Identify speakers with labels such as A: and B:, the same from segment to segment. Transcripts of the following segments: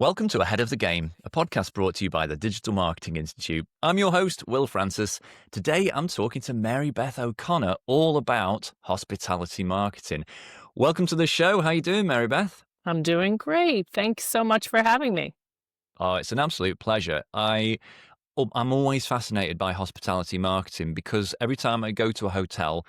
A: Welcome to Ahead of the Game, a podcast brought to you by the Digital Marketing Institute. I'm your host, Will Francis. Today, I'm talking to Mary Beth O'Connor all about hospitality marketing. Welcome to the show. How you doing, Mary Beth?
B: I'm doing great. Thanks so much for having me.
A: Oh, it's an absolute pleasure. I'm always fascinated by hospitality marketing because every time I go to a hotel,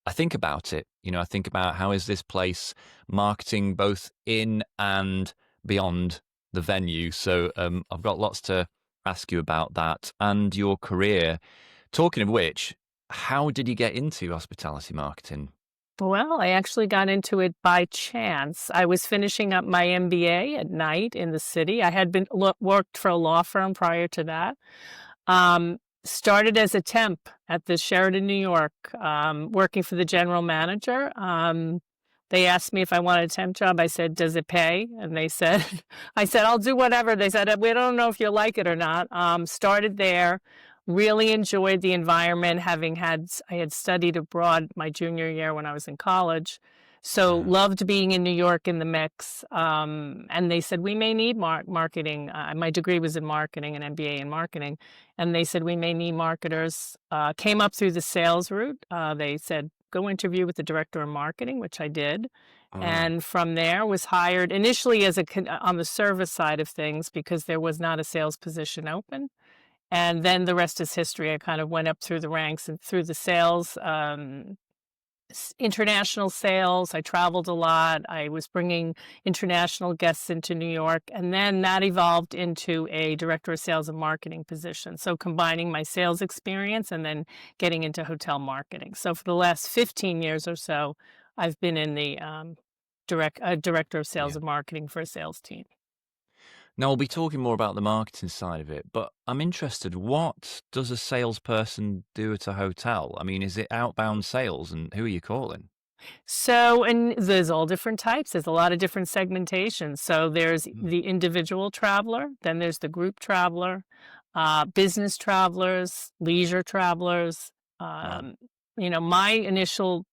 A: I think about it. I think about how is this place marketing both in and beyond the venue. So I've got lots to ask you about that and your career. Talking of which, how did you get into hospitality marketing?
B: Well, I actually got into it by chance. I was finishing up my MBA at night in the city. I had worked for a law firm prior to that. Started as a temp at the Sheraton, New York, working for the general manager. They asked me if I wanted a temp job. I said, does it pay? And I said, I'll do whatever. They said, we don't know if you like it or not. Started there, really enjoyed the environment, I had studied abroad my junior year when I was in college. So loved being in New York in the mix. And they said, we may need marketing. My degree was in marketing, an MBA in marketing. And they said, we may need marketers. Came up through the sales route. They said, go interview with the director of marketing, which I did. And from there was hired initially as on the service side of things because there was not a sales position open. And then the rest is history. I kind of went up through the ranks and through the sales, international sales. I traveled a lot. I was bringing international guests into New York. And then that evolved into a director of sales and marketing position. So combining my sales experience and then getting into hotel marketing. So for the last 15 years or so, I've been in the director of sales and marketing for a sales team.
A: Now, we'll be talking more about the marketing side of it, but I'm interested, what does a salesperson do at a hotel? I mean, is it outbound sales and who are you calling?
B: So, and there's all different types. There's a lot of different segmentations. So there's the individual traveler, then there's the group traveler, business travelers, leisure travelers. My initial,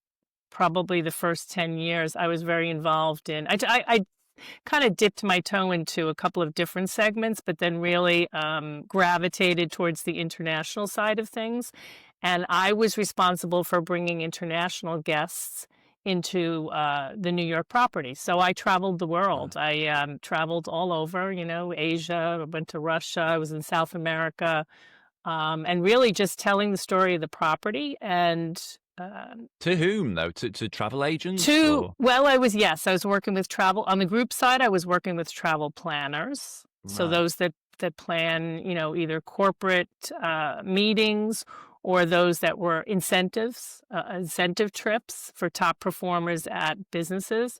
B: probably the first 10 years, I was very involved in, I kind of dipped my toe into a couple of different segments, but then really gravitated towards the international side of things. And I was responsible for bringing international guests into the New York property. So I traveled the world. I traveled all over, Asia, I went to Russia, I was in South America, and really just telling the story of the property and
A: to whom, though? To travel agents?
B: Well, I was working with travel. On the group side, I was working with travel planners. Right. So those that plan, either corporate meetings or those that were incentive trips for top performers at businesses.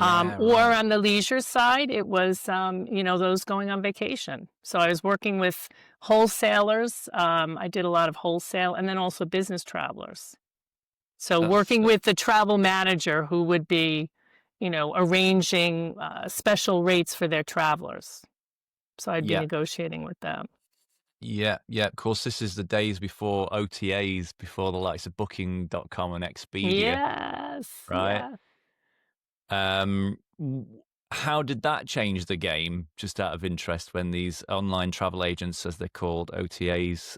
B: Or on the leisure side, it was, those going on vacation. So I was working with wholesalers. I did a lot of wholesale and then also business travelers. So working with the travel manager who would be, arranging special rates for their travelers. So I'd be negotiating with them.
A: Yeah. Of course, this is the days before OTAs, before the likes of Booking.com and Expedia.
B: Yes.
A: Right. Yeah. How did that change the game, just out of interest, when these online travel agents, as they're called, OTAs,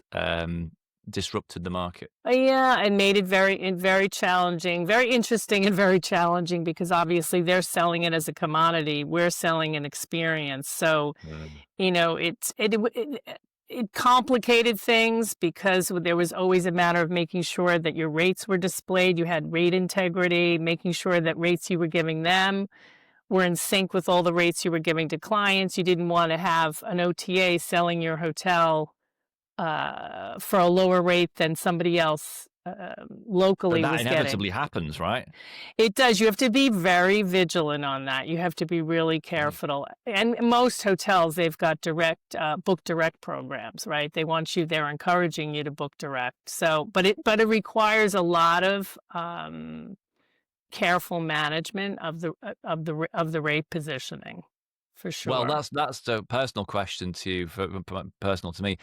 A: disrupted the market?
B: Yeah, and made it very challenging, very interesting and very challenging because obviously they're selling it as a commodity. We're selling an experience. So, it complicated things because there was always a matter of making sure that your rates were displayed. You had rate integrity, making sure that rates you were giving them were in sync with all the rates you were giving to clients. You didn't want to have an OTA selling your hotel for a lower rate than somebody else locally was getting.
A: That inevitably happens, right?
B: It does. You have to be very vigilant on that. You have to be really careful. And most hotels, they've got book direct programs, right? They want you, they're encouraging you to book direct. So, but it requires a lot of careful management of the rate positioning. For sure.
A: Well, that's a personal question to you, personal to me.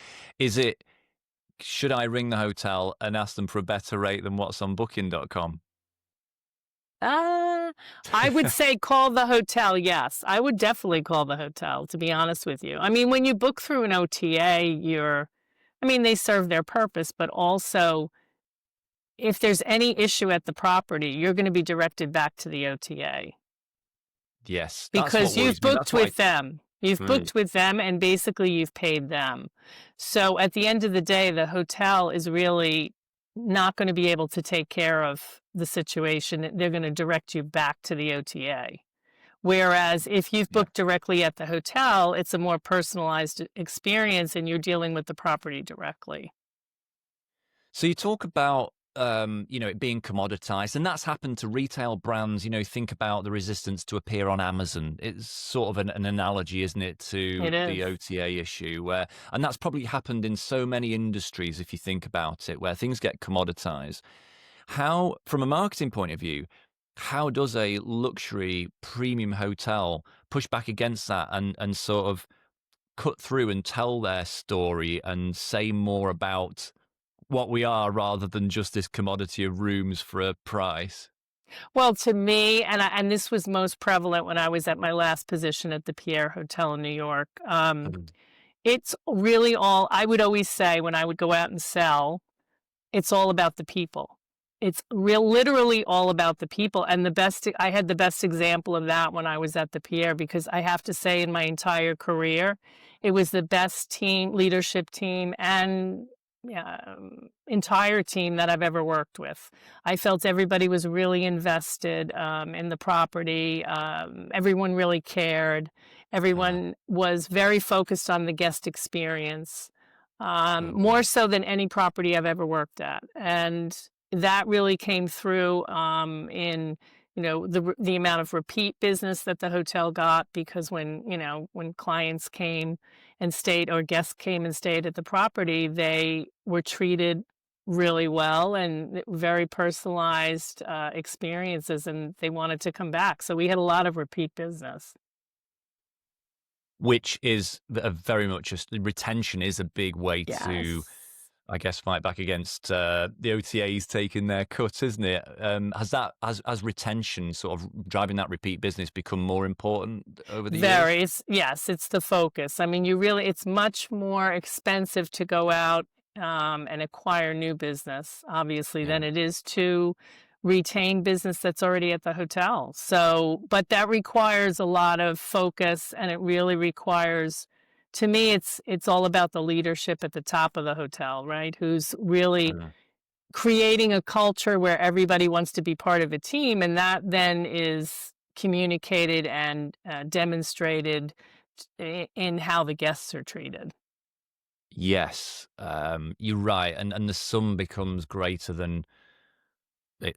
A: Should I ring the hotel and ask them for a better rate than what's on Booking.com?
B: I I would say call the hotel, yes. I would definitely call the hotel, to be honest with you. I mean, when you book through an OTA, they serve their purpose, but also if there's any issue at the property, you're going to be directed back to the OTA
A: Yes, that's what
B: because you've
A: worries me. That's
B: booked
A: why.
B: with them. You've
A: Right.
B: booked with them and basically you've paid them. So at the end of the day, the hotel is really not going to be able to take care of the situation. They're going to direct you back to the OTA. Whereas if you've
A: Yeah.
B: booked directly at the hotel, it's a more personalized experience and you're dealing with the property directly.
A: So you talk about it being commoditized, and that's happened to retail brands. Think about the resistance to appear on Amazon. It's sort of an analogy, isn't it, to
B: It is.
A: the OTA issue, and that's probably happened in so many industries if you think about it, where things get commoditized. How, from a marketing point of view, how does a luxury premium hotel push back against that and sort of cut through and tell their story and say more about what we are rather than just this commodity of rooms for a price?
B: Well, to me, and this was most prevalent when I was at my last position at the Pierre Hotel in New York.
A: Mm.
B: It's really all, I would always say when I would go out and sell, it's all about the people. It's literally all about the people. And I had the best example of that when I was at the Pierre, because I have to say in my entire career, it was the best leadership team and entire team that I've ever worked with. I felt everybody was really invested in the property. Everyone really cared. Everyone was very focused on the guest experience, more so than any property I've ever worked at. And that really came through in the amount of repeat business that the hotel got, because when clients came and stayed, or guests came and stayed at the property, they were treated really well and very personalized experiences, and they wanted to come back. So we had a lot of repeat business.
A: Which is very much retention is a big way
B: Yes.
A: to, I guess, fight back against the OTAs taking their cut, isn't it? Has retention, sort of driving that repeat business, become more important over the years?
B: Yes, it's the focus. I mean, it's much more expensive to go out and acquire new business, obviously, than it is to retain business that's already at the hotel. So, but that requires a lot of focus, and it really requires, to me, it's all about the leadership at the top of the hotel, right? Who's really creating a culture where everybody wants to be part of a team, and that then is communicated and demonstrated in how the guests are treated.
A: Yes, you're right, and the sum becomes greater than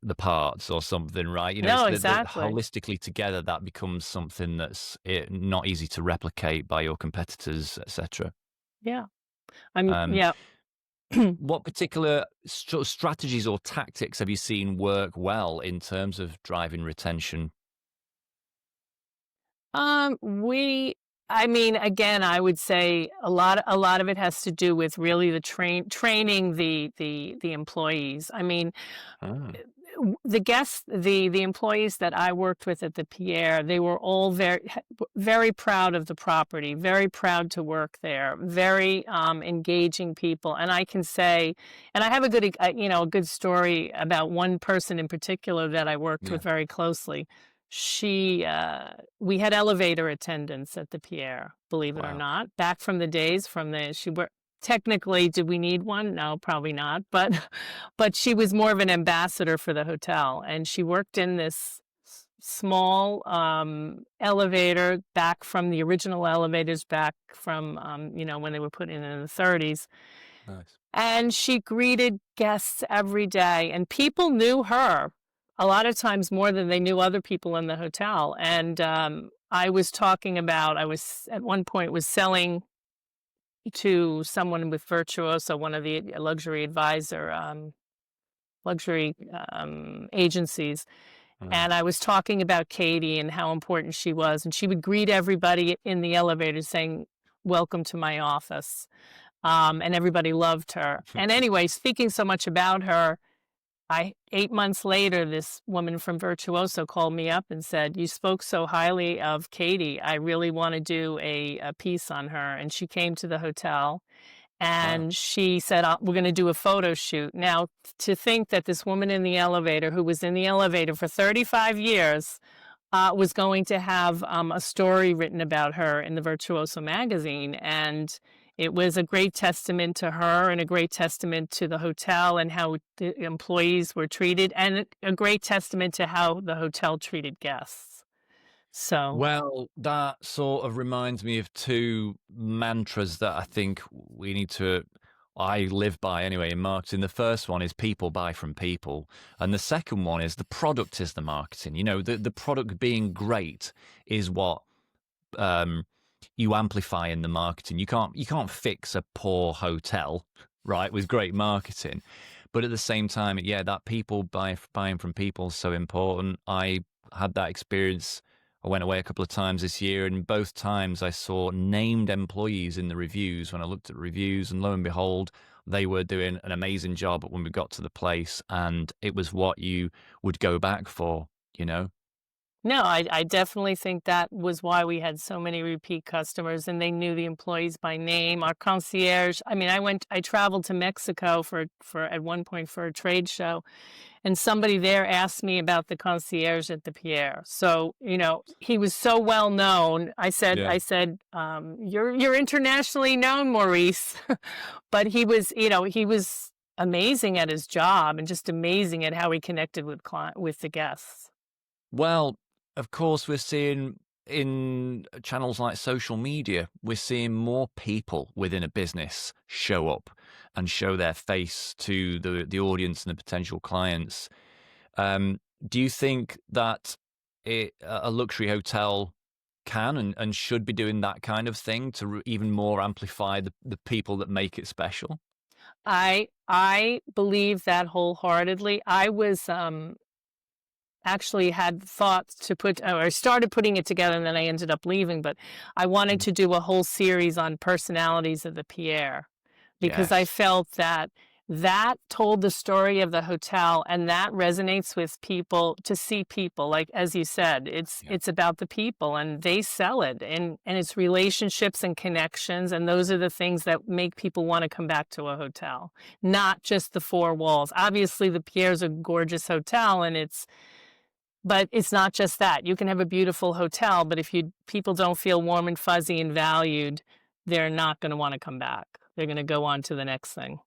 A: the parts or something, right?
B: No,
A: It's
B: exactly.
A: holistically together, that becomes something that's not easy to replicate by your competitors, etc.
B: Yeah.
A: Um,
B: Yeah.
A: what particular strategies or tactics have you seen work well in terms of driving retention?
B: Again, I would say a lot of it has to do with really the training the employees. I mean, the guests, the employees that I worked with at the Pierre, they were all very proud of the property, very proud to work there, very engaging people. And I can say, and I have a good story about one person in particular that I worked with very closely. We had elevator attendants at the Pierre, believe it or not, back from the days technically, did we need one? No, probably not. But she was more of an ambassador for the hotel, and she worked in this small elevator back from the original elevators, back from when they were put in the 30s.
A: Nice.
B: And she greeted guests every day, and people knew her a lot of times more than they knew other people in the hotel. And I was at one point was selling to someone with Virtuoso, one of the luxury agencies. And I was talking about Katie and how important she was. And she would greet everybody in the elevator saying, "Welcome to my office." And everybody loved her. And anyway, speaking so much about her, 8 months later, this woman from Virtuoso called me up and said, "You spoke so highly of Katie. I really want to do a piece on her." And she came to the hotel
A: Wow.
B: and she said, "We're going to do a photo shoot." Now, to think that this woman in the elevator, who was in the elevator for 35 years, was going to have a story written about her in the Virtuoso magazine. And it was a great testament to her and a great testament to the hotel and how the employees were treated, and a great testament to how the hotel treated guests. So
A: Well, that sort of reminds me of two mantras that I think we need to, I live by anyway in marketing. The first one is people buy from people. And the second one is the product is the marketing. The product being great is what um, you amplify in the marketing. You can't fix a poor hotel, right, with great marketing. But at the same time, yeah, that buying from people is so important. I had that experience. I went away a couple of times this year, and both times I saw named employees in the reviews when I looked at reviews, and lo and behold, they were doing an amazing job when we got to the place, and it was what you would go back for, you know?
B: no, I definitely think that was why we had so many repeat customers, and they knew the employees by name. Our concierge, I mean, I traveled to Mexico for at one point for a trade show, and somebody there asked me about the concierge at the Pierre. So, he was so well known. I said,
A: Yeah.
B: you're internationally known, Maurice. But he was amazing at his job and just amazing at how he connected with the guests.
A: Well, of course, we're seeing in channels like social media, we're seeing more people within a business show up and show their face to the audience and the potential clients. Do you think that a luxury hotel can and should be doing that kind of thing to even more amplify the people that make it special?
B: I believe that wholeheartedly. I was actually had thoughts to put, or I started putting it together and then I ended up leaving, but I wanted
A: Mm.
B: to do a whole series on personalities of the Pierre because I
A: Yes.
B: felt that that told the story of the hotel and that resonates with people. To see people, like as you said, it's
A: Yeah.
B: it's about the people and they sell it, and it's relationships and connections, and those are the things that make people want to come back to a hotel, not just the four walls. Obviously the Pierre's a gorgeous hotel, but it's not just that. You can have a beautiful hotel, but if people don't feel warm and fuzzy and valued, they're not going to want to come back. They're going to go on to the next thing.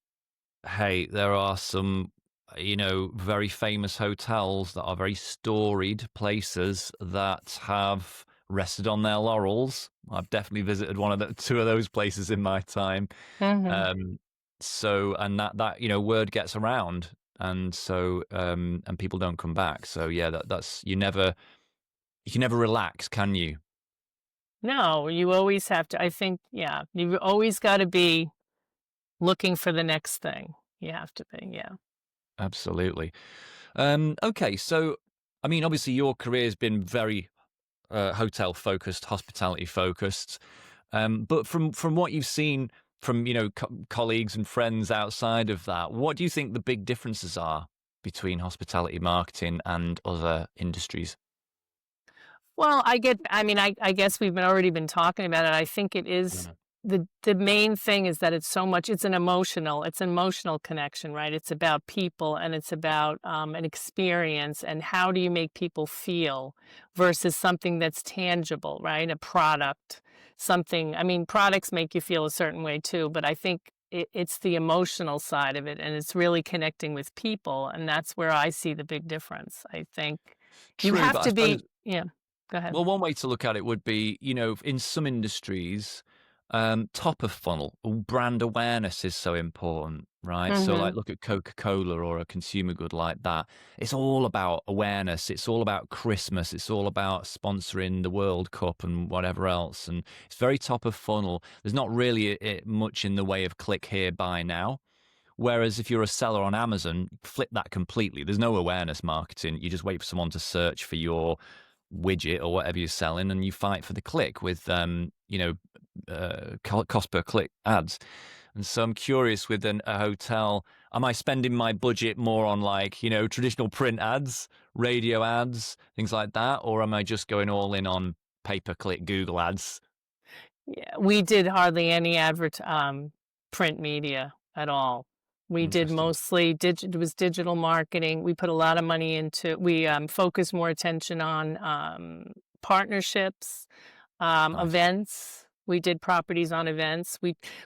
A: Hey, there are some, very famous hotels that are very storied places that have rested on their laurels. I've definitely visited two of those places in my time.
B: Mhm.
A: Um, so, and that word gets around, and so and people don't come back. So yeah, that's you can never relax, can you?
B: No, you always have to. I think, yeah, you've always got to be looking for the next thing. You have to be, yeah.
A: Absolutely. Okay, so I mean, obviously, your career has been very hotel focused, hospitality focused. But from what you've seen from colleagues and friends outside of that, what do you think the big differences are between hospitality marketing and other industries?
B: Well, I guess we've already been talking about it. I think it is
A: Yeah.
B: the main thing is that it's an emotional connection, right? It's about people and it's about an experience and how do you make people feel versus something that's tangible, right? A product, something. I mean, products make you feel a certain way too, but I think it's the emotional side of it and it's really connecting with people, and that's where I see the big difference. I think you
A: True,
B: have
A: but I
B: to
A: suppose
B: be, yeah. Go ahead.
A: well, one way to look at it would be, in some industries, top of funnel brand awareness is so important, right? So, like,
B: Mhm.
A: look at Coca-Cola or a consumer good like that. It's all about awareness. It's all about Christmas. It's all about sponsoring the World Cup and whatever else. And it's very top of funnel. There's not really much in the way of click here, buy now. Whereas if you're a seller on Amazon, flip that completely. There's no awareness marketing. You just wait for someone to search for your widget or whatever you're selling, and you fight for the click with cost per click ads. And so I'm curious with a hotel. am I spending my budget more on like, traditional print ads, radio ads, things like that? Or am I just going all in on pay-per-click Google ads?
B: Yeah, we did hardly any print media at all. We did
A: Interesting.
B: mostly it was digital marketing. We put a lot of money into, we focused more attention on partnerships,
A: Nice.
B: events. We did properties on events.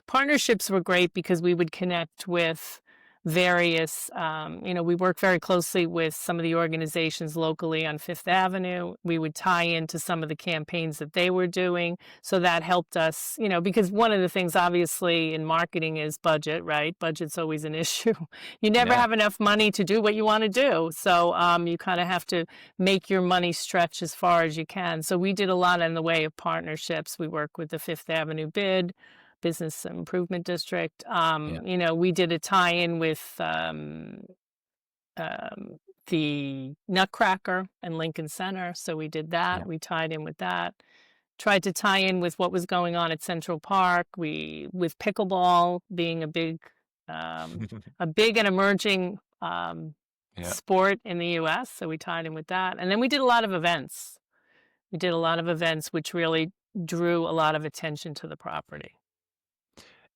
B: Partnerships were great because we would connect with various, we work very closely with some of the organizations locally on Fifth Avenue. We would tie into some of the campaigns that they were doing. So that helped us, because one of the things obviously in marketing is budget, right? Budget's always an issue. You never
A: Yeah.
B: have enough money to do what you want to do. So you kind of have to make your money stretch as far as you can. So we did a lot in the way of partnerships. We work with the Fifth Avenue Bid, Business Improvement District.
A: Yeah.
B: We did a tie-in with the Nutcracker and Lincoln Center. So we did that.
A: Yeah.
B: We tied in with that. Tried to tie in with what was going on at Central Park. With pickleball being a big and emerging
A: Yeah.
B: sport in the U.S. So we tied in with that. And then we did a lot of events. We did a lot of events, which really drew a lot of attention to the property.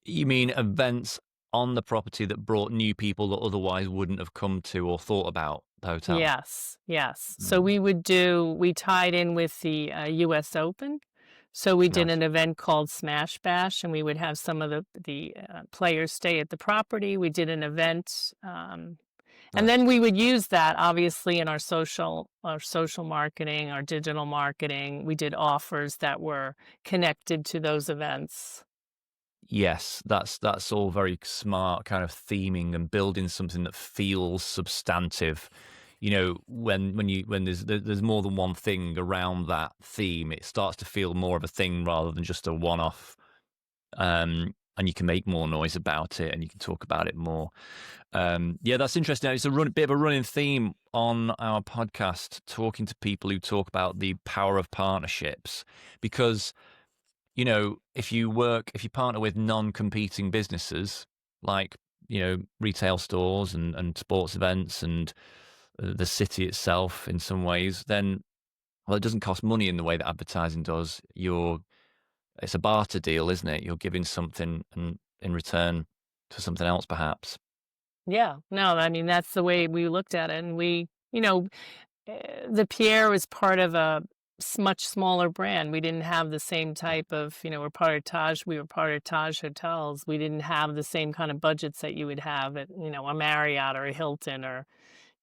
A: You mean events on the property that brought new people that otherwise wouldn't have come to or thought about the hotel?
B: Yes, yes. So we tied in with the U.S. Open. So we did
A: Nice.
B: an event called Smash Bash, and we would have some of the players stay at the property. We did an event, and then we would use that obviously in our social marketing, our digital marketing. We did offers that were connected to those events.
A: Yes, that's all very smart kind of theming and building something that feels substantive. When there's more than one thing around that theme, it starts to feel more of a thing rather than just a one-off. And you can make more noise about it and you can talk about it more. Yeah, that's interesting. It's bit of a running theme on our podcast, talking to people who talk about the power of partnerships, because if you partner with non-competing businesses like, retail stores and sports events and the city itself in some ways, then, well, it doesn't cost money in the way that advertising does. It's a barter deal, isn't it? You're giving something in return for something else, perhaps.
B: Yeah, no, I mean, that's the way we looked at it. And the Pierre was part of a much smaller brand. We didn't have the same type of, we were part of Taj Hotels. We didn't have the same kind of budgets that you would have at, a Marriott or a Hilton, or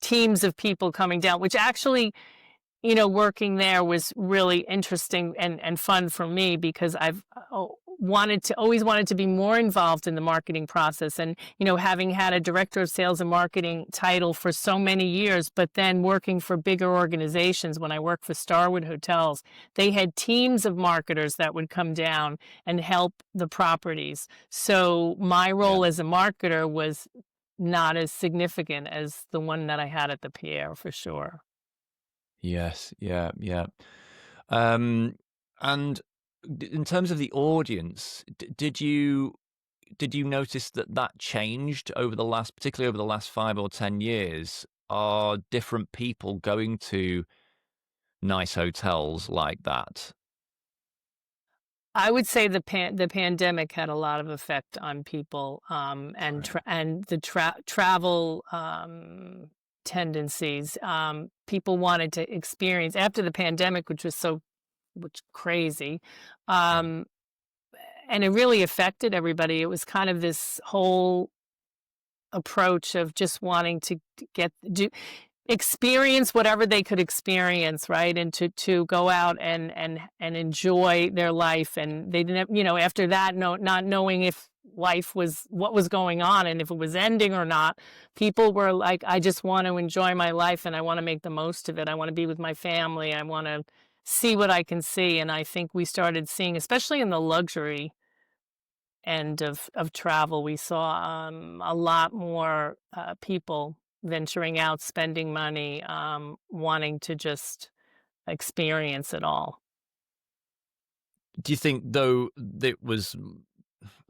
B: teams of people coming down, which actually, working there was really interesting and fun for me, because I've always wanted to be more involved in the marketing process. And, having had a director of sales and marketing title for so many years, but then working for bigger organizations, when I worked for Starwood Hotels, they had teams of marketers that would come down and help the properties. So my role as a marketer was not as significant as the one that I had at the Pierre, for sure.
A: Yes, yeah, yeah. And in terms of the audience, did you notice that changed particularly over the last 5 or 10 years? Are different people going to nice hotels like that?
B: I would say the pandemic had a lot of effect on people, and the travel tendencies. People wanted to experience after the pandemic, which crazy. And it really affected everybody. It was kind of this whole approach of just wanting to experience whatever they could experience, right? And to go out and enjoy their life. And they didn't, after that, not knowing if life was what was going on and if it was ending or not, people were like, I just want to enjoy my life and I want to make the most of it. I want to be with my family. I want to see what I can see. And I think we started seeing, especially in the luxury end of travel, we saw a lot more people venturing out, spending money, wanting to just experience it all.
A: Do you think, though, that was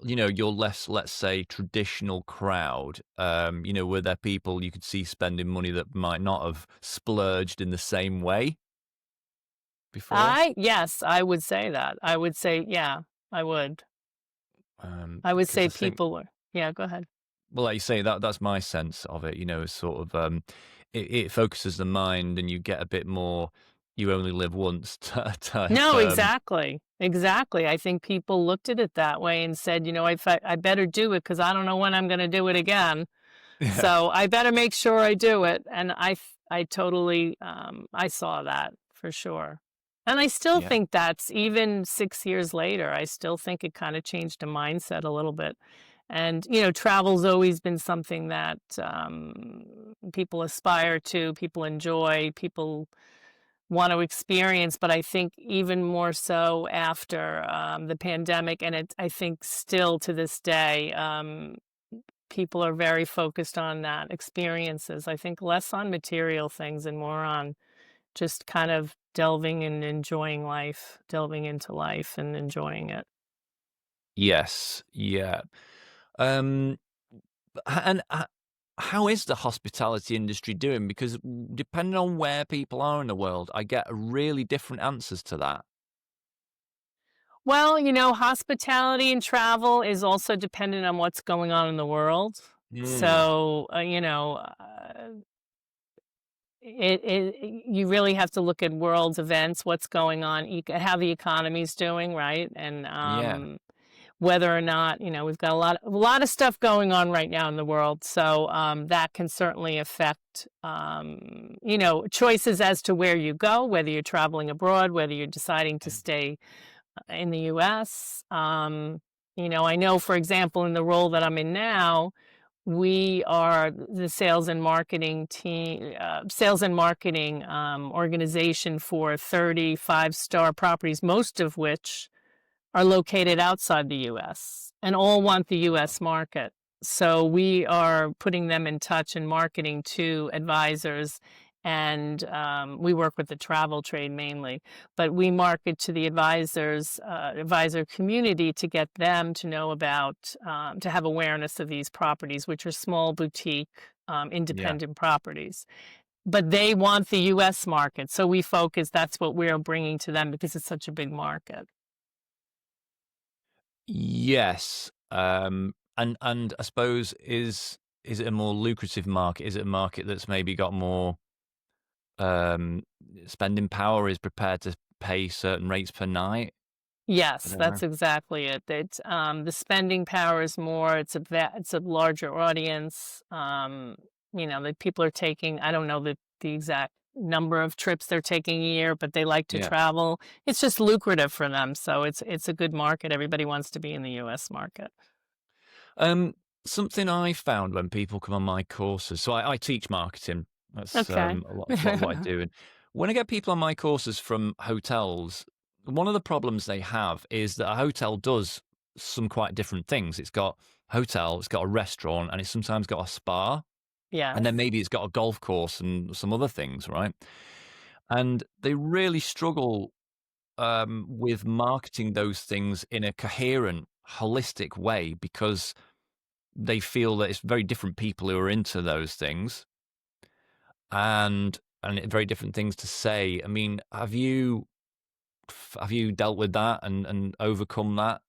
A: your less, let's say, traditional crowd, were there people you could see spending money that might not have splurged in the same way before?
B: Yes, I would say that. I would say, yeah, I would. I would
A: Because
B: say
A: I think,
B: people were, yeah, go ahead.
A: well, like you say, that's my sense of it. Is sort of it focuses the mind, and you get a bit more. You only live once type.
B: No, exactly. Exactly. I think people looked at it that way and said, I better do it because I don't know when I'm going to do it again.
A: Yeah,
B: So I better make sure I do it. And I totally, I saw that for sure. And I still
A: yeah,
B: think that's even 6 years later, I still think it kind of changed the mindset a little bit. And, travel's always been something that people aspire to, people enjoy, people want to experience, but I think even more so after the pandemic, and I think still to this day, people are very focused on that experiences. I think less on material things and more on just kind of delving and enjoying life, delving into life and enjoying it.
A: yes, yeah. Um, and how is the hospitality industry doing? Because depending on where people are in the world, I get really different answers to that.
B: Well, hospitality and travel is also dependent on what's going on in the world.
A: Mm,
B: So, you really have to look at world events, what's going on, how the economy's doing, right? And
A: yeah,
B: whether or not, we've got a lot of stuff going on right now in the world. So that can certainly affect, choices as to where you go, whether you're traveling abroad, whether you're deciding to stay in the US. I know, for example, in the role that I'm in now, we are the sales and marketing team, sales and marketing organization for 35-star properties, most of which are located outside the US and all want the US market. So we are putting them in touch and marketing to advisors. And we work with the travel trade mainly, but we market to the advisor community to get them to know about, to have awareness of these properties, which are small boutique,
A: yeah.
B: independent properties. But they want the US market. So we focus, that's what we're bringing to them because it's such a big market.
A: Yes. And I suppose is it a more lucrative market? Is it a market that's maybe got more um spending power, is prepared to pay certain rates per night? I
B: Yes,
A: don't know.
B: that's exactly it. It's the spending power is more. It's a larger audience. The people are taking. I don't know the exact number of trips they're taking a year, but they like to
A: Yeah.
B: travel. It's just lucrative for them, so it's a good market. Everybody wants to be in the U.S. market.
A: Um, Something I found when people come on my courses, so I teach marketing. That's
B: Okay.
A: a lot of what I do. And when I get people on my courses from hotels, one of the problems they have is that a hotel does some quite different things. It's got a hotel, it's got a restaurant, and it's sometimes got a spa, and
B: Yes.
A: then maybe it's got a golf course and some other things, right? And they really struggle with marketing those things in a coherent, holistic way because they feel that it's very different people who are into those things and very different things to say. I mean, have you dealt with that and overcome that?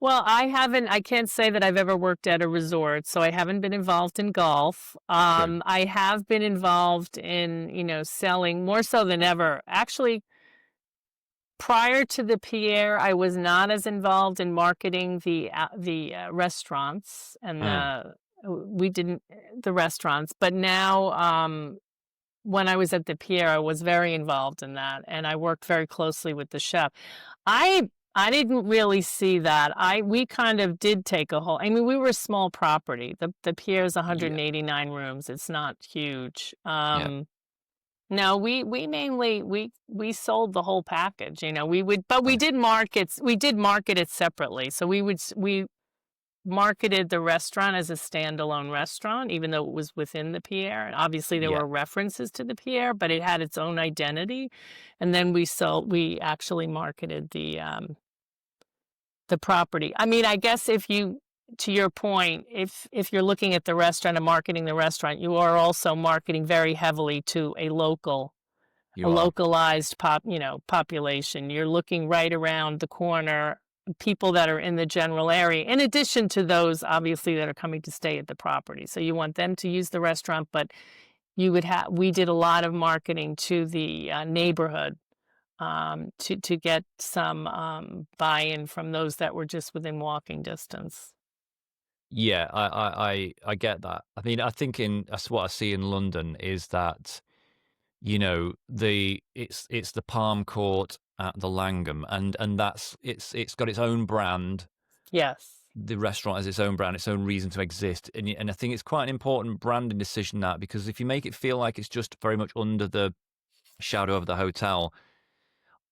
B: Well, I can't say that I've ever worked at a resort, so I haven't been involved in golf.
A: True.
B: I have been involved in, selling more so than ever. Actually, prior to the Pierre, I was not as involved in marketing the restaurants and
A: Mm,
B: we didn't the restaurants, but now when I was at the Pierre, I was very involved in that, and I worked very closely with the chef. I I didn't really see that. We kind of did take a whole. I mean, we were a small property. The Pierre's
A: yeah,
B: 189 rooms. It's not huge.
A: yeah,
B: No, we mainly we sold the whole package. We would, but
A: right,
B: we did market it separately. So we marketed the restaurant as a standalone restaurant, even though it was within the Pierre. And obviously, there
A: yeah.
B: were references to the Pierre, but it had its own identity. And then we actually marketed the the property. I mean, I guess to your point, if you're looking at the restaurant and marketing the restaurant, you are also marketing very heavily to a
A: You are.
B: localized population. You're looking right around the corner, people that are in the general area, in addition to those obviously that are coming to stay at the property. So you want them to use the restaurant, but we did a lot of marketing to the neighborhood, to get some buy-in from those that were just within walking distance.
A: Yeah, I get that. I mean, I think that's what I see in London is that, it's the Palm Court at the Langham, and it's got its own brand.
B: Yes.
A: The restaurant has its own brand, its own reason to exist, and I think it's quite an important branding decision, that, because if you make it feel like it's just very much under the shadow of the hotel,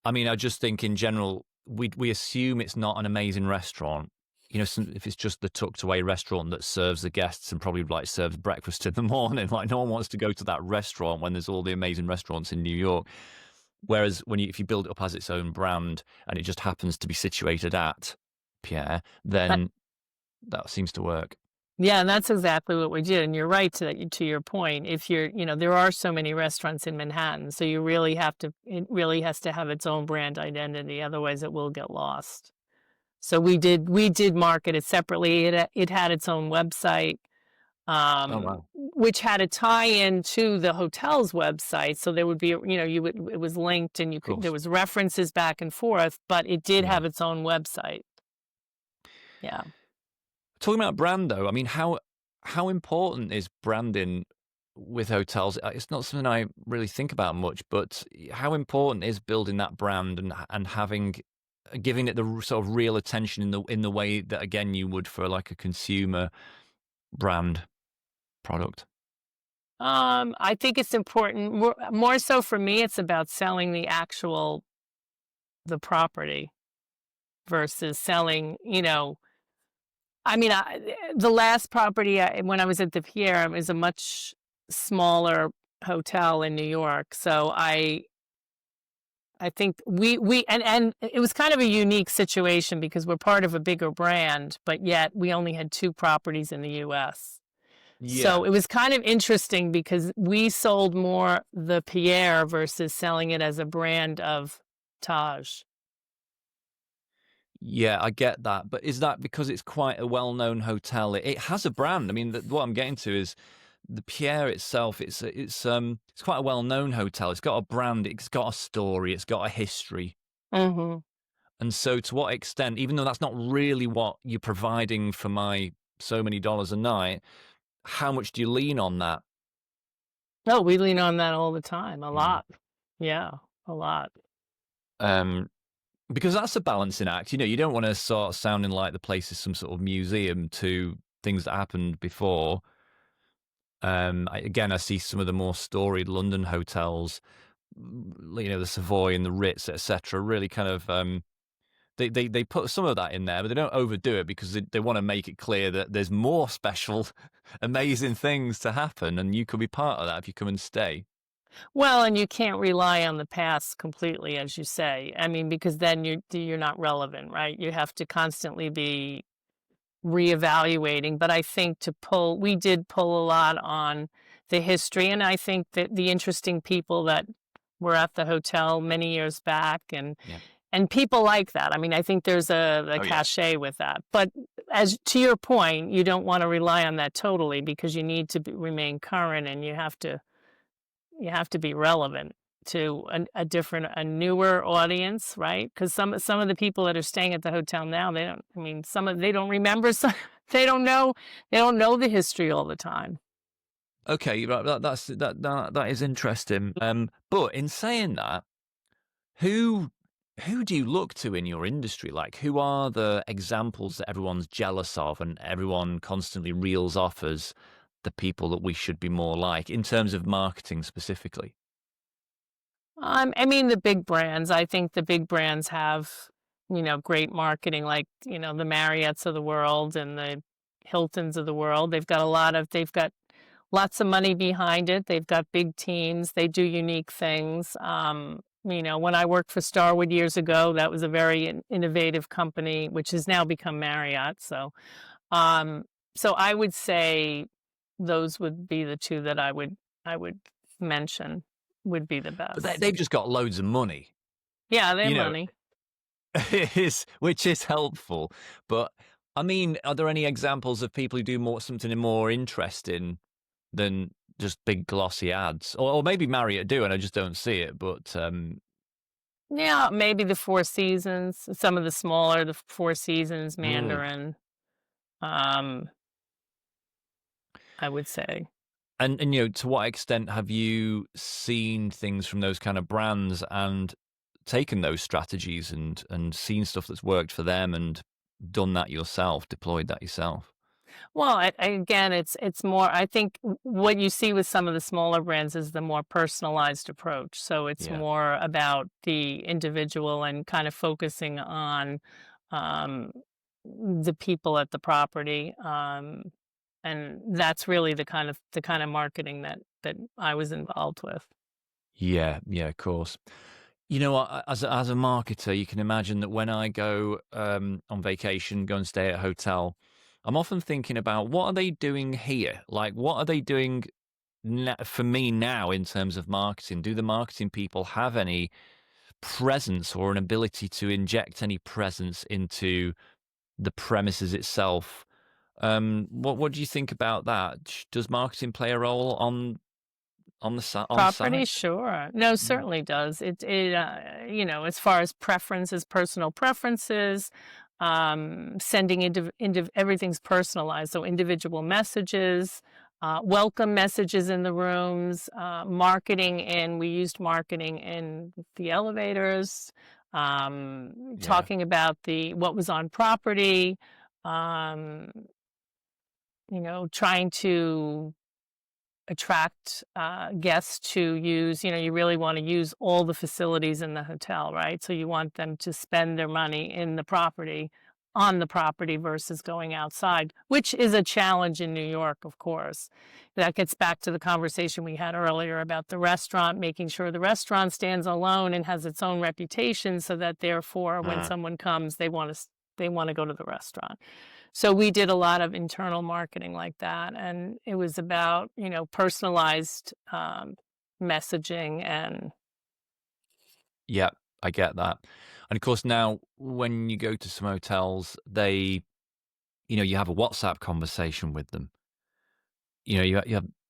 A: I mean, I just think in general we assume it's not an amazing restaurant. If it's just the tucked away restaurant that serves the guests and probably like serves breakfast in the morning, like no one wants to go to that restaurant when there's all the amazing restaurants in New York. Whereas if you build it up as its own brand and it just happens to be situated at Pierre, then that seems to work.
B: Yeah, and that's exactly what we did. And you're right to your point. If there are so many restaurants in Manhattan, so it really has to have its own brand identity. Otherwise it will get lost. So we did market it separately. It had its own website,
A: Oh wow,
B: which had a tie-in to the hotel's website. So there would be, it was linked, and there was references back and forth, but it did have its own website. Yeah.
A: Talking about brand, though, I mean, how important is branding with hotels? It's not something I really think about much, but how important is building that brand and giving it the sort of real attention in the way that, again, you would for like a consumer brand product?
B: I think it's important. More so for me, it's about selling the property versus selling, I mean, the last property when I was at the Pierre, it was a much smaller hotel in New York. So I think and it was kind of a unique situation because we're part of a bigger brand, but yet we only had 2 properties in the U.S.
A: Yeah.
B: So it was kind of interesting because we sold more the Pierre versus selling it as a brand of Taj.
A: Yeah, I get that. But is that because it's quite a well-known hotel? It has a brand. I mean, what I'm getting to is the Pierre itself. It's quite a well-known hotel. It's got a brand. It's got a story. It's got a history.
B: Mm-hmm.
A: And so, to what extent, even though that's not really what you're providing for my so many dollars a night, how much do you lean on that?
B: Oh, we lean on that all the time. A lot. Yeah, a lot.
A: Because that's a balancing act. You don't want to start sounding like the place is some sort of museum to things that happened before. I see some of the more storied London hotels, the Savoy and the Ritz, etc. Really kind of they put some of that in there, but they don't overdo it because they want to make it clear that there's more special, amazing things to happen, and you could be part of that if you come and stay.
B: Well, and you can't rely on the past completely, as you say. I mean, because then you're not relevant, right? You have to constantly be reevaluating. But I think we did pull a lot on the history, and I think that the interesting people that were at the hotel many years back, and people like that. I mean, I think there's a cachet with that. But as to your point, you don't want to rely on that totally because you need to remain current, and you have to be relevant to a newer audience, right? Because some of the people that are staying at the hotel now, they don't remember, they don't know the history all the time.
A: Okay, right, that is interesting. But in saying that, who do you look to in your industry? Like, who are the examples that everyone's jealous of and everyone constantly reels off as the people that we should be more like in terms of marketing specifically?
B: I mean, the big brands. I think the big brands have, great marketing, like, the Marriotts of the world and the Hiltons of the world. They've got lots of money behind it. They've got big teams. They do unique things. When I worked for Starwood years ago, that was a very innovative company, which has now become Marriott. Um, so I would say those would be the two that I would mention would be the
A: But
B: best.
A: they've just got loads of money,
B: Yeah, they have
A: you know,
B: money.
A: which is helpful. But I mean, are there any examples of people who do something more interesting than just big glossy ads? Or maybe Marriott do, and I just don't see it. But
B: Yeah, maybe the Four Seasons, some of the Four Seasons,
A: mm.
B: Mandarin, um, I would say.
A: And to what extent have you seen things from those kind of brands and taken those strategies and seen stuff that's worked for them and done that yourself, deployed that yourself?
B: Well, again, it's more. I think what you see with some of the smaller brands is the more personalized approach. So it's
A: Yeah.
B: more about the individual and kind of focusing on um, the people at the property, and that's really the kind of marketing that I was involved with.
A: Yeah, yeah, of course. As a marketer, you can imagine that when I go on vacation, go and stay at a hotel, I'm often thinking about what are they doing here? Like, what are they doing for me now in terms of marketing? Do the marketing people have any presence or an ability to inject any presence into the premises itself? What do you think about that? Does marketing play a role on
B: Property,
A: site?
B: sure. No,
A: Mm.
B: certainly does. As far as preferences, personal preferences, sending everything's personalized. So individual messages, welcome messages in the rooms, we used marketing in the elevators,
A: Yeah,
B: talking about what was on property, um, trying to attract guests to use, you really want to use all the facilities in the hotel, right? So you want them to spend their money on the property versus going outside, which is a challenge in New York, of course. That gets back to the conversation we had earlier about the restaurant, making sure the restaurant stands alone and has its own reputation so that therefore when
A: uh,
B: someone comes, they want to go to the restaurant. So we did a lot of internal marketing like that, and it was about, personalized messaging and
A: yeah, I get that. And of course, now when you go to some hotels, you have a WhatsApp conversation with them. You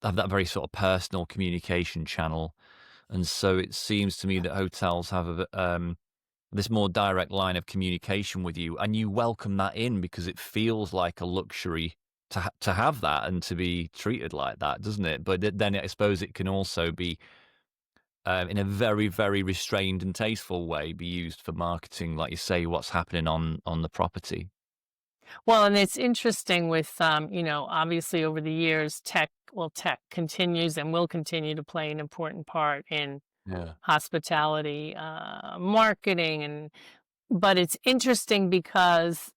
A: have that very sort of personal communication channel, and so it seems to me that hotels have this more direct line of communication with you, and you welcome that in because it feels like a luxury to have that and to be treated like that, doesn't it? But then I suppose it can also be, in a very, very restrained and tasteful way, be used for marketing, like you say, what's happening on the property.
B: well, and it's interesting with obviously over the years, tech continues and will continue to play an important part in
A: Yeah,
B: hospitality marketing, but it's interesting because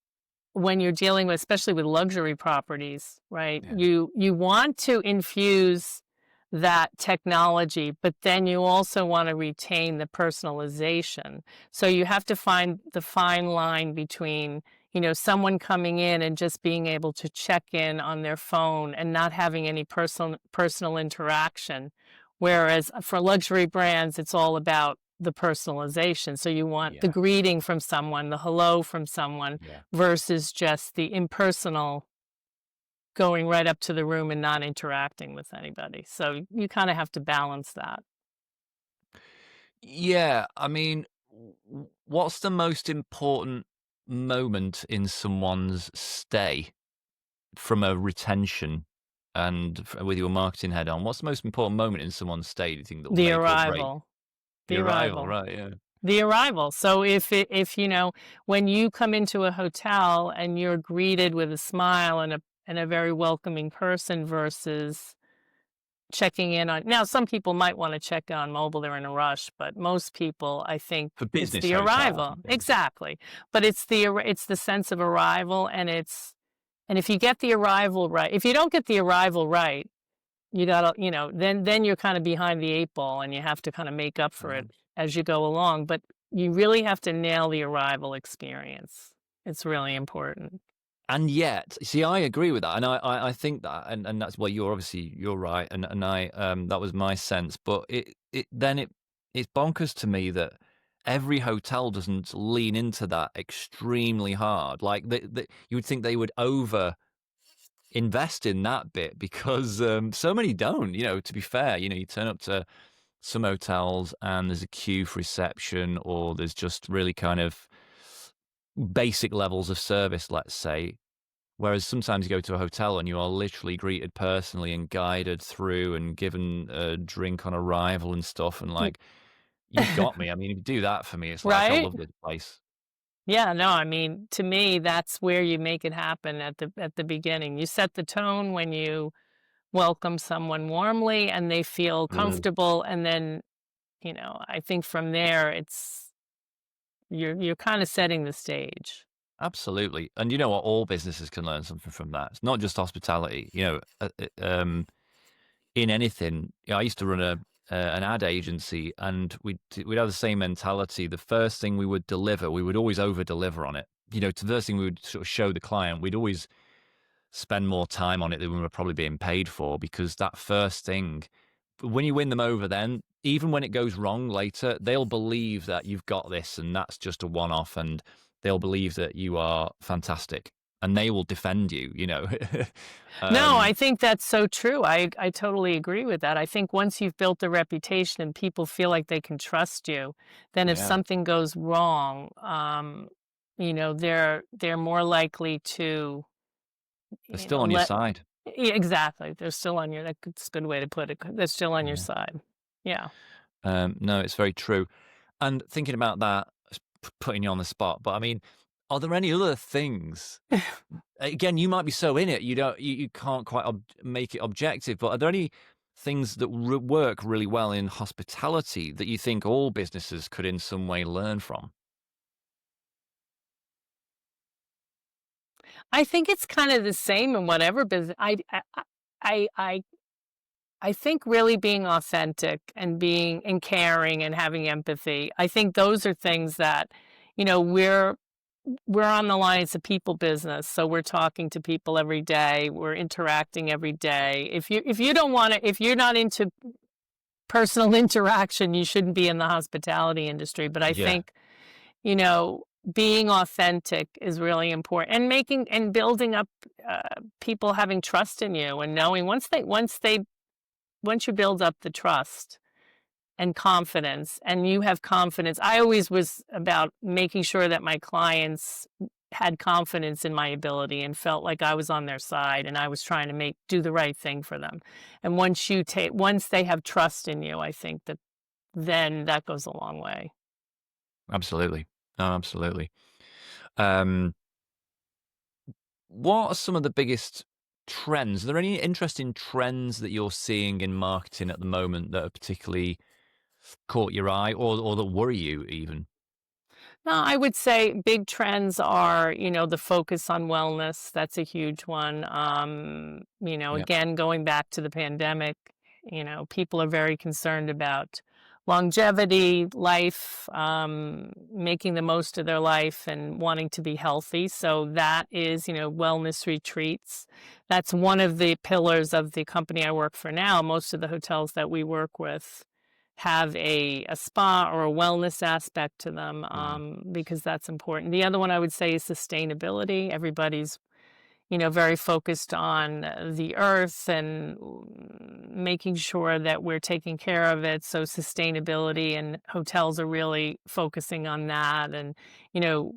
B: when you're dealing with, especially with luxury properties, right?
A: yeah,
B: You want to infuse that technology, but then you also want to retain the personalization. So you have to find the fine line between, someone coming in and just being able to check in on their phone and not having any personal interaction. Whereas for luxury brands, it's all about the personalization. So you want the
A: yeah,
B: greeting from someone, the hello from someone,
A: yeah.
B: versus just the impersonal going right up to the room and not interacting with anybody. So you kind of have to balance that.
A: Yeah, I mean, what's the most important moment in someone's stay from a retention and with your marketing head on? What's the most important moment in someone's stay, do you think, that will
B: The
A: make or break
B: arrival,
A: the
B: the
A: arrival?
B: arrival,
A: Right, yeah.
B: the arrival. So if when you come into a hotel and you're greeted with a smile and a very welcoming person versus checking in on, now some people might want to check in on mobile, they're in a rush, but most people, I think
A: For
B: it's
A: business
B: the
A: hotels
B: arrival.
A: and things.
B: Exactly. But it's the sense of arrival, and if you get the arrival right, if you don't get the arrival right, you gotta, then you're kind of behind the eight ball and you have to kind of make up for
A: Right.
B: it as you go along, but you really have to nail the arrival experience. It's really important.
A: And yet, see, I agree with that, and I think that, and that's well, you're right, and I that was my sense, but it's bonkers to me that every hotel doesn't lean into that extremely hard. Like you would think they would over invest in that bit because so many don't. To be fair, you turn up to some hotels and there's a queue for reception, or there's just really kind of basic levels of service, let's say. Whereas sometimes you go to a hotel and you are literally greeted personally and guided through and given a drink on arrival and stuff. And like, you've got me. I mean, if you do that for me, it's like, I
B: Right?
A: love this place.
B: Yeah, no, I mean, to me, that's where you make it happen at the beginning. You set the tone when you welcome someone warmly and they feel
A: Mm.
B: comfortable, and then, I think from there you're kind of setting the stage.
A: Absolutely. And you know what? All businesses can learn something from that. It's not just hospitality. In anything. I used to run an ad agency, and we'd have the same mentality. The first thing we would deliver, we would always over deliver on it. To the first thing we would sort of show the client, we'd always spend more time on it than we were probably being paid for, because that first thing, when you win them over, then even when it goes wrong later, they'll believe that you've got this and that's just a one-off, and they'll believe that you are fantastic and they will defend you.
B: No,
A: um,
B: I think that's so true. I totally agree with that. I think once you've built a reputation and people feel like they can trust you, then if
A: yeah,
B: something goes wrong, they're more likely to,
A: they're still on your
B: let.
A: side.
B: Yeah, exactly. They're still on your. That's a good way to put it. They're still on your
A: Yeah.
B: side. Yeah.
A: No, it's very true. And thinking about that, putting you on the spot, but I mean, are there any other things? Again, you might be so in it, you can't quite make it objective. But are there any things that work really well in hospitality that you think all businesses could in some way learn from?
B: I think it's kind of the same in whatever business. I, I, I think really being authentic and being and caring and having empathy. I think those are things that, we're on the line. It's a people business, so we're talking to people every day. We're interacting every day. If you don't want to, if you're not into personal interaction, you shouldn't be in the hospitality industry. But I
A: Yeah,
B: think, being authentic is really important, and making and building up people having trust in you, and knowing once you build up the trust and confidence, and you have confidence. I always was about making sure that my clients had confidence in my ability and felt like I was on their side and I was trying to do the right thing for them. And once they have trust in you, I think that then that goes a long way.
A: absolutely. No, absolutely. Um, what are some of the biggest trends? Are there any interesting trends that you're seeing in marketing at the moment that have particularly caught your eye, or that worry you even?
B: No, I would say big trends are, the focus on wellness. That's a huge one.
A: Yeah.
B: Again, going back to the pandemic, people are very concerned about longevity, life, making the most of their life and wanting to be healthy. So that is, wellness retreats. That's one of the pillars of the company I work for now. Most of the hotels that we work with have a spa or a wellness aspect to them,
A: Mm.
B: because that's important. The other one I would say is sustainability. Everybody's, very focused on the earth and making sure that we're taking care of it. So sustainability, and hotels are really focusing on that, and, you know,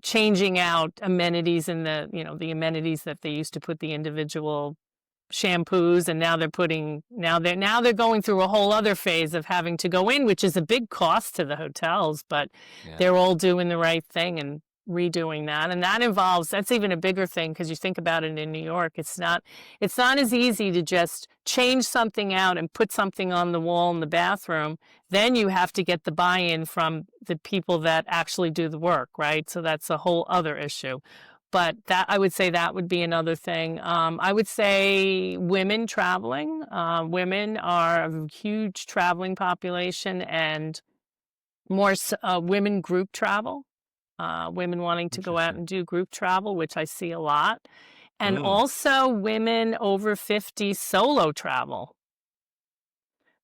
B: changing out amenities in the amenities that they used to put the individual shampoos, and now they're going through a whole other phase of having to go in, which is a big cost to the hotels, but
A: Yeah.
B: they're all doing the right thing and redoing that. And that's even a bigger thing, because you think about it in New York, it's not as easy to just change something out and put something on the wall in the bathroom. Then you have to get the buy-in from the people that actually do the work, right? So that's a whole other issue. But I would say that would be another thing. I would say women traveling. Women are a huge traveling population, and more women group travel, women wanting to go out
A: Interesting.
B: and do group travel, which I see a lot, and
A: Mm,
B: also women over 50 solo travel.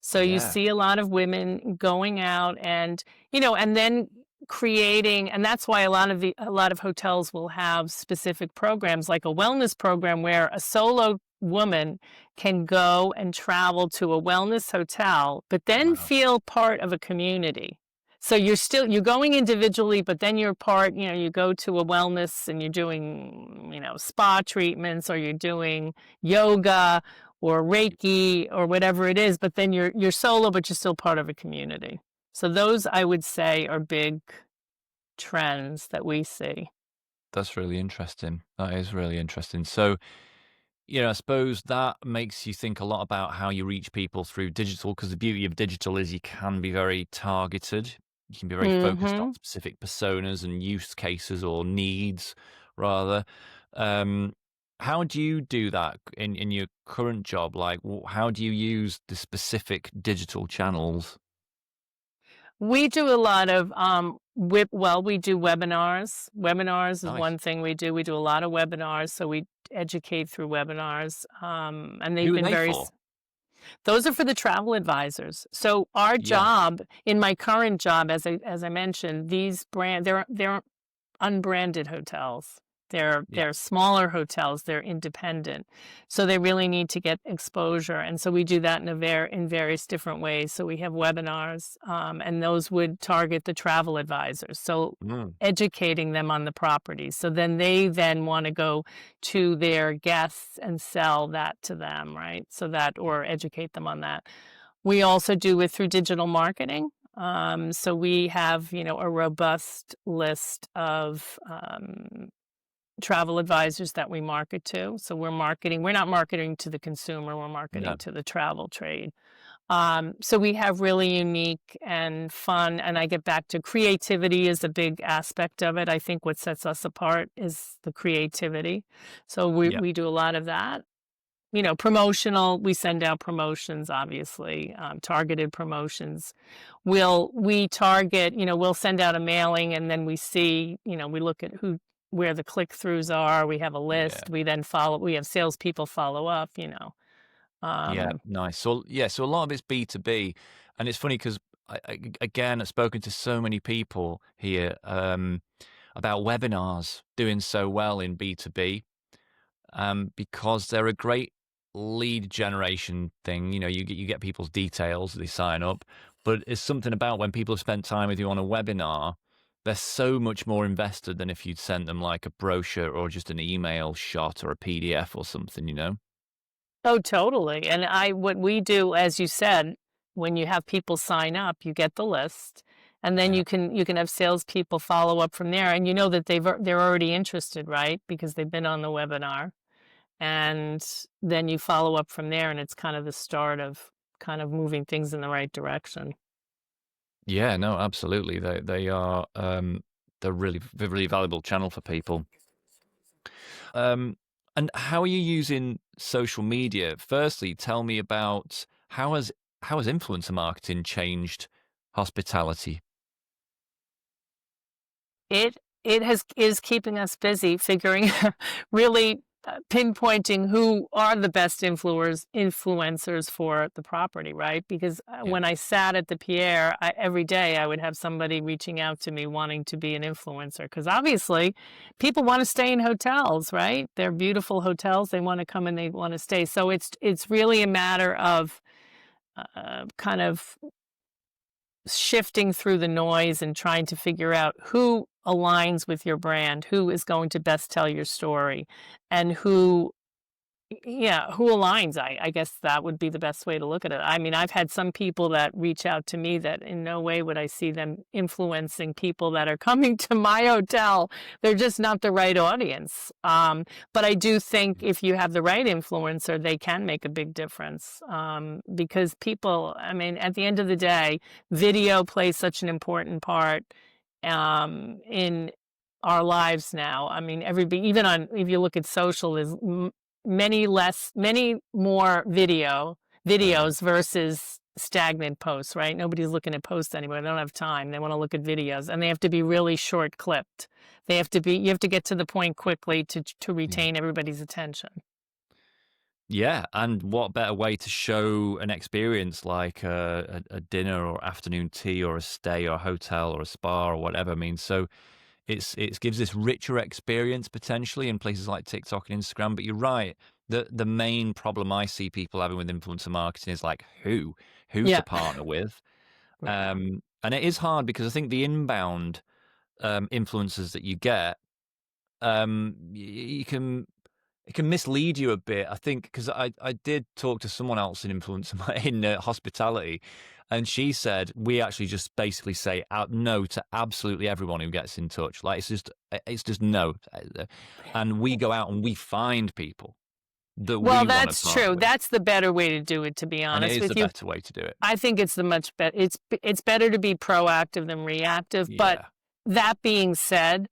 B: So you
A: yeah.
B: see a lot of women going out and, and then creating, and that's why a lot of hotels will have specific programs like a wellness program where a solo woman can go and travel to a wellness hotel, but then
A: Wow.
B: feel part of a community. So you're going individually, but then you're part, you go to a wellness and you're doing, spa treatments, or you're doing yoga or Reiki or whatever it is, but then you're solo, but you're still part of a community. So those, I would say, are big trends that we see.
A: That's really interesting. That is really interesting. So, I suppose that makes you think a lot about how you reach people through digital, because the beauty of digital is you can be very targeted. You can be very focused on
B: Hmm.
A: specific personas and use cases or needs, rather. Um, how do you do that in your current job? Like, how do you use the specific digital channels?
B: We do a lot of we do webinars. Webinars is
A: Nice.
B: one thing we do. We do a lot of webinars, so we educate through webinars. And they've
A: Who are
B: been
A: they for?
B: those are for the travel advisors. So our
A: Yeah.
B: job, in my current job, as I mentioned, they're unbranded hotels.
A: Yeah.
B: They're smaller hotels. They're independent, so they really need to get exposure. And so we do that in various different ways. So we have webinars, and those would target the travel advisors. So
A: Mm,
B: educating them on the property. So then they want to go to their guests and sell that to them, right? So that, or educate them on that. We also do it through digital marketing. So we have, a robust list of travel advisors that we market to. So we're not marketing to the consumer, we're
A: no.
B: marketing to the travel trade. So we have really unique and fun, and I get back to creativity is a big aspect of it. I think what sets us apart is the creativity. So
A: Yeah.
B: we do a lot of that. Promotional, we send out promotions, obviously, targeted promotions. We target, we'll send out a mailing, and then we see, we look at where the click-throughs are. We have a
A: Yeah.
B: list. We have salespeople follow up.
A: Yeah,
B: Um,
A: nice. So yeah, so a lot of it's B2B, and it's funny because again, I've spoken to so many people here about webinars doing so well in B2B, because they're a great lead generation thing. You get people's details, they sign up, but it's something about when people have spent time with you on a webinar, they're so much more invested than if you'd sent them like a brochure or just an email shot or a PDF or something.
B: Oh, totally. And what we do, as you said, when you have people sign up, you get the list, and then
A: Yeah.
B: you can have salespeople follow up from there, and you know that they're already interested, right? Because they've been on the webinar, and then you follow up from there, and it's kind of the start of kind of moving things in the right direction.
A: Yeah, no, absolutely. They are they're really valuable channel for people. Um, and how are you using social media? Firstly, tell me about how has influencer marketing changed hospitality?
B: It is keeping us busy figuring really pinpointing who are the best influencers for the property, right? Because
A: Yeah,
B: when I sat at the Pierre, every day I would have somebody reaching out to me wanting to be an influencer, because obviously people want to stay in hotels, right? They're beautiful hotels. They want to come and they want to stay. So it's really a matter of kind of shifting through the noise and trying to figure out who aligns with your brand, who is going to best tell your story, and who aligns. I guess that would be the best way to look at it. I mean, I've had some people that reach out to me that in no way would I see them influencing people that are coming to my hotel. They're just not the right audience. But I do think if you have the right influencer, they can make a big difference, because people, I mean, at the end of the day, video plays such an important part in our lives now. I mean, everybody, even on, if you look at social, is many more
A: yeah,
B: videos versus stagnant posts, right? Nobody's looking at posts anymore. They don't have time. They want to look at videos, and they have to be really short clipped. You have to get to the point quickly to
A: Yeah.
B: retain everybody's attention.
A: Yeah, and what better way to show an experience like a dinner or afternoon tea or a stay or a hotel or a spa or whatever. I mean, so it gives this richer experience potentially in places like TikTok and Instagram. But you're right. The main problem I see people having with influencer marketing is like who
B: Yeah.
A: to partner with.
B: Yeah.
A: And it is hard because I think the inbound influencers that you get, you can it can mislead you a bit. I think because I did talk to someone else in influencer in hospitality, and she said we actually just basically say out no to absolutely everyone who gets in touch. Like it's just no, and we go out and we find people that
B: Well,
A: we want to
B: that's
A: partner
B: true.
A: with,
B: That's the better way to do it, to be
A: and it
B: honest
A: is the
B: with you.
A: better way to do it.
B: I think it's the much better. It's better to be proactive than reactive. But
A: Yeah,
B: that being said,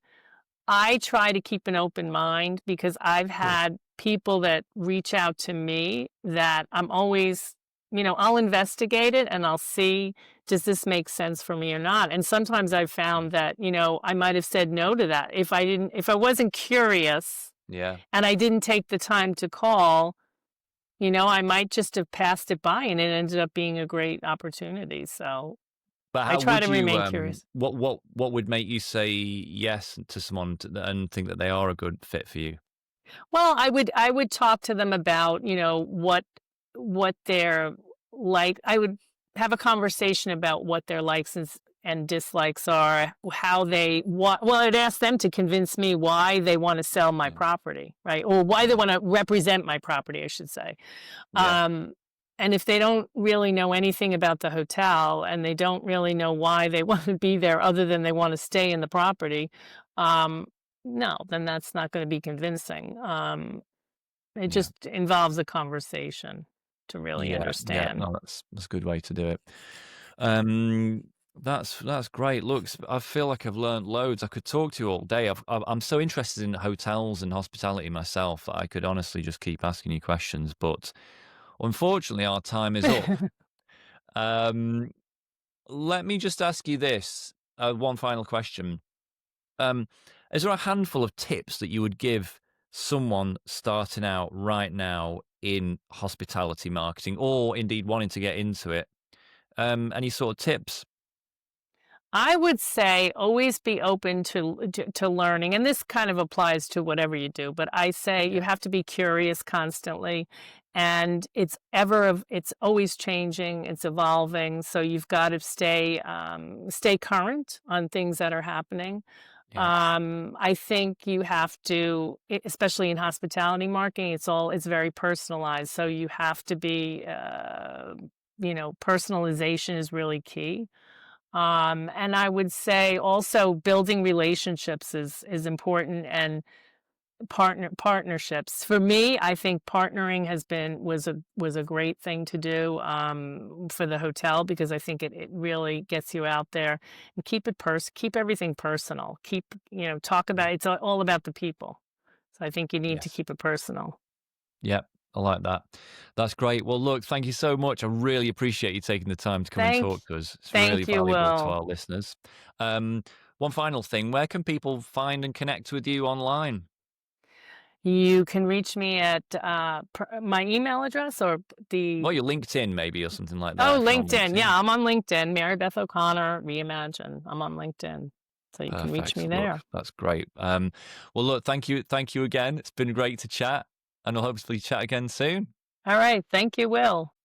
B: I try to keep an open mind because I've
A: good.
B: had people that reach out to me that I'm always, I'll investigate it and I'll see, does this make sense for me or not? And sometimes I've found that, I might have said no to that if I wasn't curious
A: Yeah.
B: and I didn't take the time to call. I might just have passed it by and it ended up being a great opportunity. So
A: But
B: I
A: how
B: try
A: would
B: to
A: you,
B: remain curious.
A: what would make you say yes to someone and think that they are a good fit for you?
B: Well, I would talk to them about, what they're like. I would have a conversation about what their likes and dislikes are, I'd ask them to convince me why they want to sell my
A: Yeah.
B: property, right? Or why they want to represent my property, I should say.
A: Yeah.
B: And if they don't really know anything about the hotel and they don't really know why they want to be there other than they want to stay in the property, no, then that's not going to be convincing. It
A: Yeah.
B: just involves a conversation to really
A: Yeah. Yeah.
B: understand.
A: No, that's a good way to do it. Um, that's great. Look, I feel like I've learned loads. I could talk to you all day. I'm so interested in hotels and hospitality myself that I could honestly just keep asking you questions. But unfortunately, our time is up. Um, Let me just ask you this, one final question. Um, is there a handful of tips that you would give someone starting out right now in hospitality marketing or indeed wanting to get into it? Any sort of tips?
B: I would say always be open to learning, and this kind of applies to whatever you do. But I say you
A: Yeah.
B: have to be curious constantly, and it's always changing, it's evolving. So you've got to stay current on things that are happening.
A: Yeah.
B: I think you have to, especially in hospitality marketing, it's very personalized. So you have to be, personalization is really key. And I would say also building relationships is important, and partnerships. For me, I think partnering was a great thing to do for the hotel because I think it really gets you out there and keep everything personal. Talk
A: Yeah.
B: about it's all about the people. So I think you need to
A: Yes.
B: keep it personal.
A: Yeah. I like that. That's great. Well, look, thank you so much. I really appreciate you taking the time to come and
B: Thank
A: talk to us. It's really
B: thank you,
A: valuable to
B: Will.
A: our listeners. Um, One final thing, where can people find and connect with you online?
B: You can reach me at my email address or the
A: Well, your LinkedIn maybe or something like that
B: Oh,
A: if you're on
B: LinkedIn.
A: LinkedIn.
B: Yeah, I'm on LinkedIn. Mary Beth O'Connor, Reimagine. I'm on LinkedIn. So you can reach
A: Perfect.
B: me
A: Look,
B: there.
A: that's great. Well, look, thank you again. It's been great to chat, and I'll hopefully chat again soon.
B: All right. Thank you, Will.